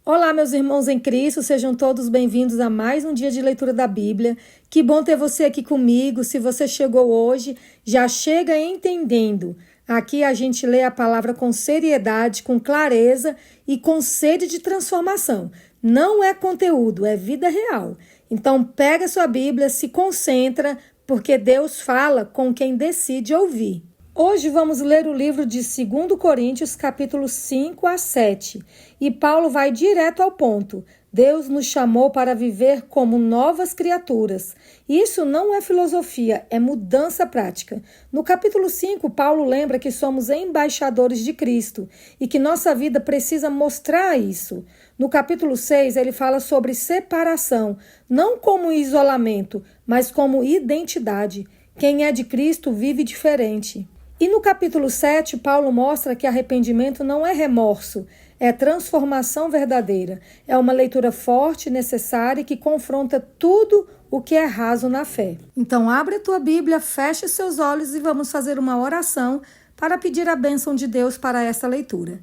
Olá, meus irmãos em Cristo, sejam todos bem-vindos a mais um dia de leitura da Bíblia. Que bom ter você aqui comigo. Se você chegou hoje, já chega entendendo. Aqui a gente lê a palavra com seriedade, com clareza e com sede de transformação. Não é conteúdo, é vida real. Então pega sua Bíblia, se concentra, porque Deus fala com quem decide ouvir. Hoje vamos ler o livro de 2 Coríntios, capítulos 5 a 7. E Paulo vai direto ao ponto. Deus nos chamou para viver como novas criaturas. Isso não é filosofia, é mudança prática. No capítulo 5, Paulo lembra que somos embaixadores de Cristo e que nossa vida precisa mostrar isso. No capítulo 6, ele fala sobre separação, não como isolamento, mas como identidade. Quem é de Cristo vive diferente. E no capítulo 7, Paulo mostra que arrependimento não é remorso, é transformação verdadeira. É uma leitura forte, necessária e que confronta tudo o que é raso na fé. Então, abre a tua Bíblia, feche seus olhos e vamos fazer uma oração para pedir a bênção de Deus para essa leitura.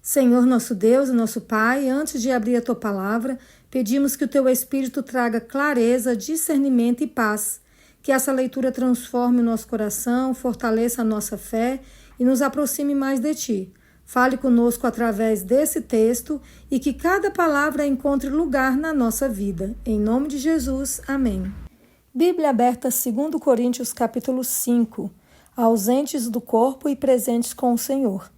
Senhor, nosso Deus e nosso Pai, antes de abrir a tua palavra, pedimos que o teu Espírito traga clareza, discernimento e paz. Que essa leitura transforme o nosso coração, fortaleça a nossa fé e nos aproxime mais de Ti. Fale conosco através desse texto e que cada palavra encontre lugar na nossa vida. Em nome de Jesus, amém. Bíblia aberta, 2 Coríntios, capítulo 5. Ausentes do corpo e presentes com o Senhor.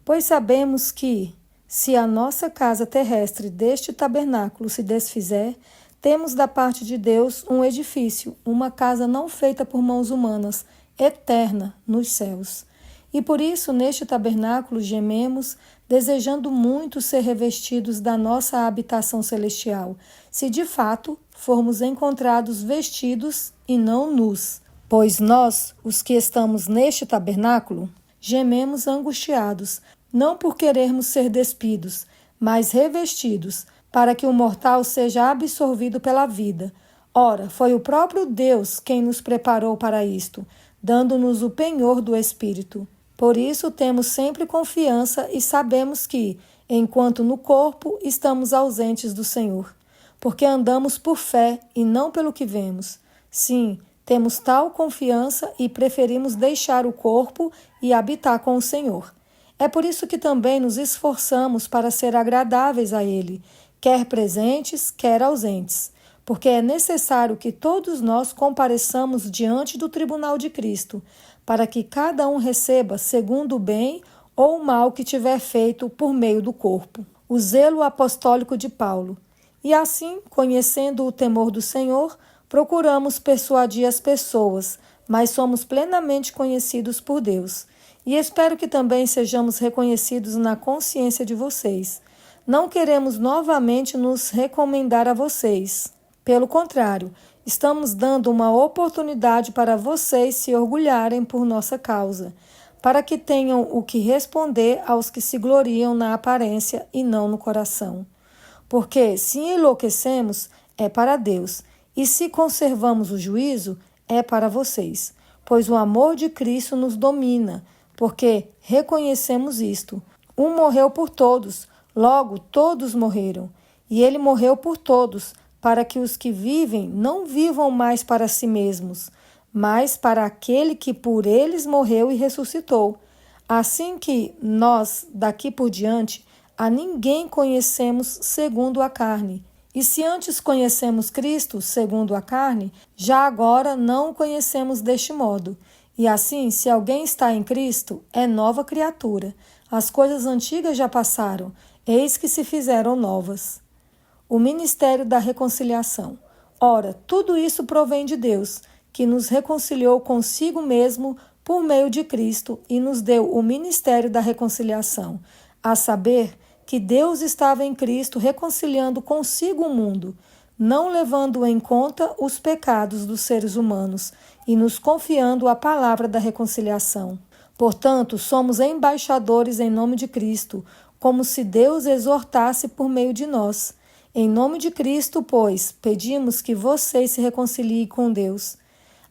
Pois sabemos que, se a nossa casa terrestre deste tabernáculo se desfizer, temos da parte de Deus um edifício, uma casa não feita por mãos humanas, eterna nos céus. E por isso, neste tabernáculo, gememos, desejando muito ser revestidos da nossa habitação celestial, se de fato formos encontrados vestidos e não nus. Pois nós, os que estamos neste tabernáculo, gememos angustiados, não por querermos ser despidos, mas revestidos, para que o mortal seja absorvido pela vida. Ora, foi o próprio Deus quem nos preparou para isto, dando-nos o penhor do Espírito. Por isso temos sempre confiança e sabemos que, enquanto no corpo, estamos ausentes do Senhor, porque andamos por fé e não pelo que vemos. Sim, temos tal confiança e preferimos deixar o corpo e habitar com o Senhor. É por isso que também nos esforçamos para ser agradáveis a Ele, quer presentes, quer ausentes, porque é necessário que todos nós compareçamos diante do tribunal de Cristo, para que cada um receba segundo o bem ou o mal que tiver feito por meio do corpo. O zelo apostólico de Paulo. E assim, conhecendo o temor do Senhor, procuramos persuadir as pessoas, mas somos plenamente conhecidos por Deus. E espero que também sejamos reconhecidos na consciência de vocês. Não queremos novamente nos recomendar a vocês. Pelo contrário, estamos dando uma oportunidade para vocês se orgulharem por nossa causa, para que tenham o que responder aos que se gloriam na aparência e não no coração. Porque se enlouquecemos, é para Deus, e se conservamos o juízo, é para vocês. Pois o amor de Cristo nos domina, porque reconhecemos isto. Um morreu por todos, logo todos morreram, e ele morreu por todos, para que os que vivem não vivam mais para si mesmos, mas para aquele que por eles morreu e ressuscitou. Assim que nós, daqui por diante, a ninguém conhecemos segundo a carne. E se antes conhecemos Cristo segundo a carne, já agora não o conhecemos deste modo. E assim, se alguém está em Cristo, é nova criatura. As coisas antigas já passaram, eis que se fizeram novas. O ministério da reconciliação. Ora, tudo isso provém de Deus, que nos reconciliou consigo mesmo por meio de Cristo e nos deu o ministério da reconciliação, a saber, que Deus estava em Cristo reconciliando consigo o mundo, não levando em conta os pecados dos seres humanos e nos confiando a palavra da reconciliação. Portanto, somos embaixadores em nome de Cristo, como se Deus exortasse por meio de nós. Em nome de Cristo, pois, pedimos que vocês se reconciliem com Deus.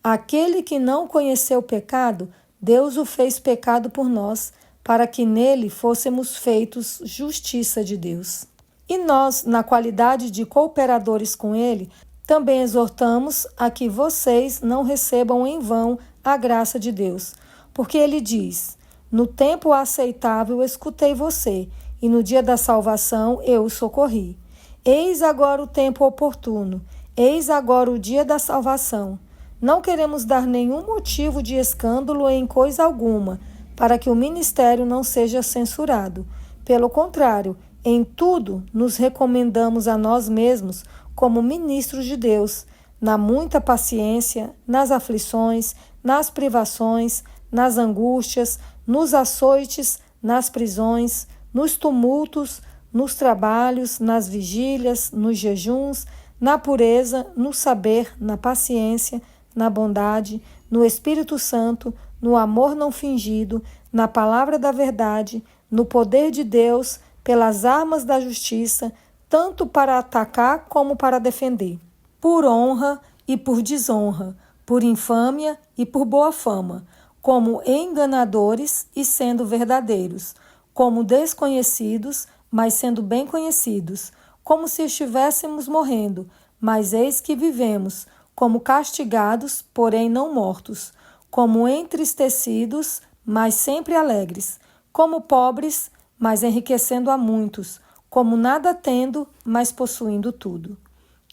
Aquele que não conheceu o pecado, Deus o fez pecado por nós, para que nele fôssemos feitos justiça de Deus. E nós, na qualidade de cooperadores com ele, também exortamos a que vocês não recebam em vão a graça de Deus. Porque ele diz: no tempo aceitável escutei você, e no dia da salvação eu o socorri. Eis agora o tempo oportuno, eis agora o dia da salvação. Não queremos dar nenhum motivo de escândalo em coisa alguma, para que o ministério não seja censurado. Pelo contrário, em tudo nos recomendamos a nós mesmos como ministros de Deus, na muita paciência, nas aflições, nas privações, nas angústias, nos açoites, nas prisões, nos tumultos, nos trabalhos, nas vigílias, nos jejuns, na pureza, no saber, na paciência, na bondade, no Espírito Santo, no amor não fingido, na palavra da verdade, no poder de Deus, pelas armas da justiça, tanto para atacar como para defender, por honra e por desonra, por infâmia e por boa fama, como enganadores e sendo verdadeiros, como desconhecidos, mas sendo bem conhecidos, como se estivéssemos morrendo, mas eis que vivemos, como castigados, porém não mortos, como entristecidos, mas sempre alegres, como pobres, mas enriquecendo a muitos, como nada tendo, mas possuindo tudo.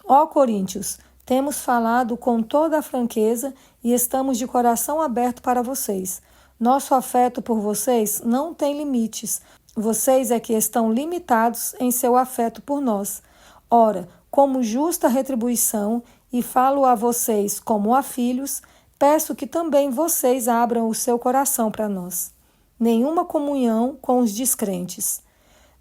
Ó Coríntios, temos falado com toda a franqueza e estamos de coração aberto para vocês. Nosso afeto por vocês não tem limites. Vocês é que estão limitados em seu afeto por nós. Ora, como justa retribuição, e falo a vocês como a filhos, peço que também vocês abram o seu coração para nós. Nenhuma comunhão com os descrentes.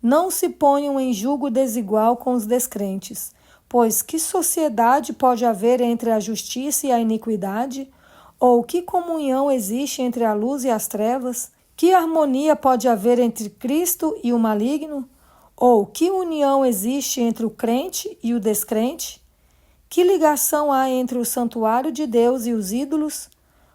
Não se ponham em julgo desigual com os descrentes, pois que sociedade pode haver entre a justiça e a iniquidade? Ou que comunhão existe entre a luz e as trevas? Que harmonia pode haver entre Cristo e o maligno? Ou que união existe entre o crente e o descrente? Que ligação há entre o santuário de Deus e os ídolos?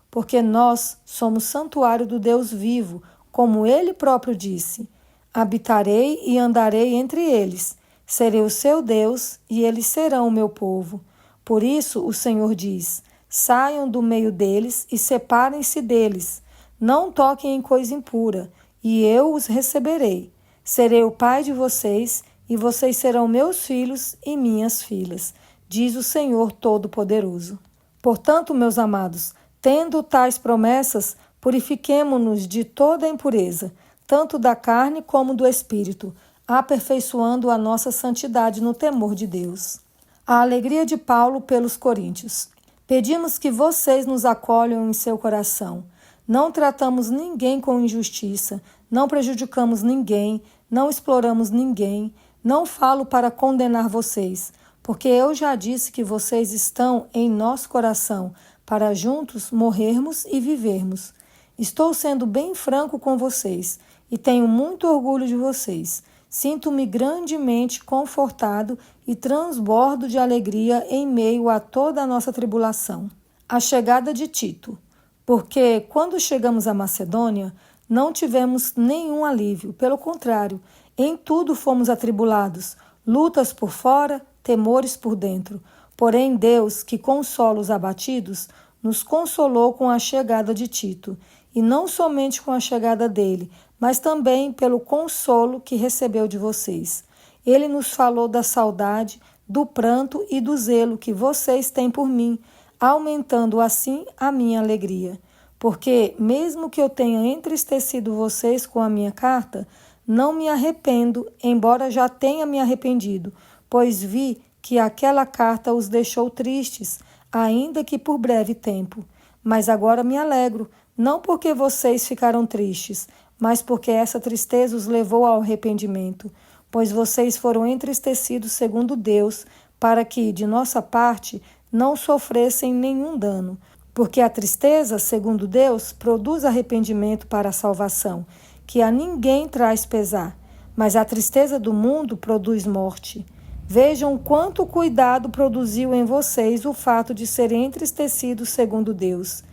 Porque nós somos santuário do Deus vivo, como ele próprio disse: habitarei e andarei entre eles, serei o seu Deus e eles serão o meu povo. Por isso o Senhor diz: saiam do meio deles e separem-se deles. Não toquem em coisa impura, e eu os receberei. Serei o pai de vocês, e vocês serão meus filhos e minhas filhas, diz o Senhor Todo-Poderoso. Portanto, meus amados, tendo tais promessas, purifiquemo-nos de toda a impureza, tanto da carne como do espírito, aperfeiçoando a nossa santidade no temor de Deus. A alegria de Paulo pelos coríntios. Pedimos que vocês nos acolham em seu coração. Não tratamos ninguém com injustiça, não prejudicamos ninguém, não exploramos ninguém, não falo para condenar vocês, porque eu já disse que vocês estão em nosso coração, para juntos morrermos e vivermos. Estou sendo bem franco com vocês e tenho muito orgulho de vocês. Sinto-me grandemente confortado e transbordo de alegria em meio a toda a nossa tribulação. A chegada de Tito. Porque quando chegamos à Macedônia, não tivemos nenhum alívio, pelo contrário, em tudo fomos atribulados, lutas por fora, temores por dentro. Porém, Deus, que consola os abatidos, nos consolou com a chegada de Tito, e não somente com a chegada dele, mas também pelo consolo que recebeu de vocês. Ele nos falou da saudade, do pranto e do zelo que vocês têm por mim, aumentando assim a minha alegria. Porque, mesmo que eu tenha entristecido vocês com a minha carta, não me arrependo, embora já tenha me arrependido, pois vi que aquela carta os deixou tristes, ainda que por breve tempo. Mas agora me alegro, não porque vocês ficaram tristes, mas porque essa tristeza os levou ao arrependimento, pois vocês foram entristecidos segundo Deus, para que, de nossa parte, não sofressem nenhum dano. Porque a tristeza, segundo Deus, produz arrependimento para a salvação, que a ninguém traz pesar, mas a tristeza do mundo produz morte. Vejam quanto cuidado produziu em vocês o fato de serem entristecidos segundo Deus.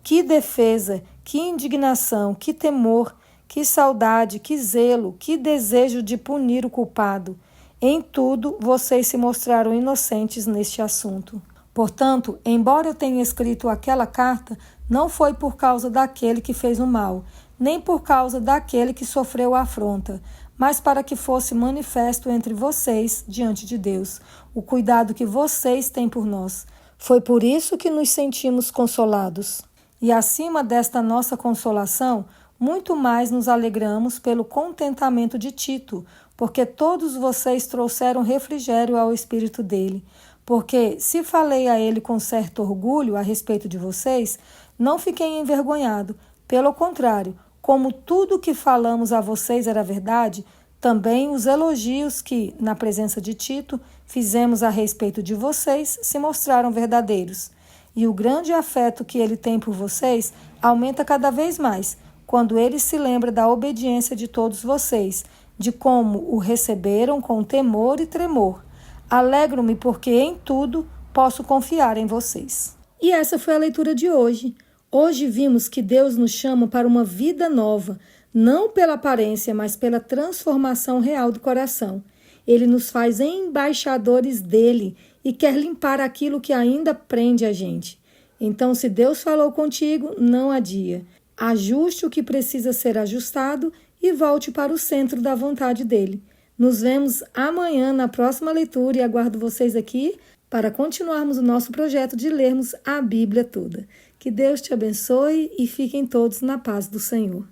Que defesa, que indignação, que temor, que saudade, que zelo, que desejo de punir o culpado. Em tudo, vocês se mostraram inocentes neste assunto. Portanto, embora eu tenha escrito aquela carta, não foi por causa daquele que fez o mal, nem por causa daquele que sofreu a afronta, mas para que fosse manifesto entre vocês, diante de Deus, o cuidado que vocês têm por nós. Foi por isso que nos sentimos consolados. E acima desta nossa consolação, muito mais nos alegramos pelo contentamento de Tito, porque todos vocês trouxeram refrigério ao espírito dele. Porque, se falei a ele com certo orgulho a respeito de vocês, não fiquei envergonhado. Pelo contrário, como tudo o que falamos a vocês era verdade, também os elogios que, na presença de Tito, fizemos a respeito de vocês se mostraram verdadeiros. E o grande afeto que ele tem por vocês aumenta cada vez mais, quando ele se lembra da obediência de todos vocês, de como o receberam com temor e tremor. Alegro-me porque em tudo posso confiar em vocês. E essa foi a leitura de hoje. Hoje vimos que Deus nos chama para uma vida nova, não pela aparência, mas pela transformação real do coração. Ele nos faz embaixadores dele e quer limpar aquilo que ainda prende a gente. Então, se Deus falou contigo, não adia. Ajuste o que precisa ser ajustado e volte para o centro da vontade dele. Nos vemos amanhã na próxima leitura e aguardo vocês aqui para continuarmos o nosso projeto de lermos a Bíblia toda. Que Deus te abençoe e fiquem todos na paz do Senhor.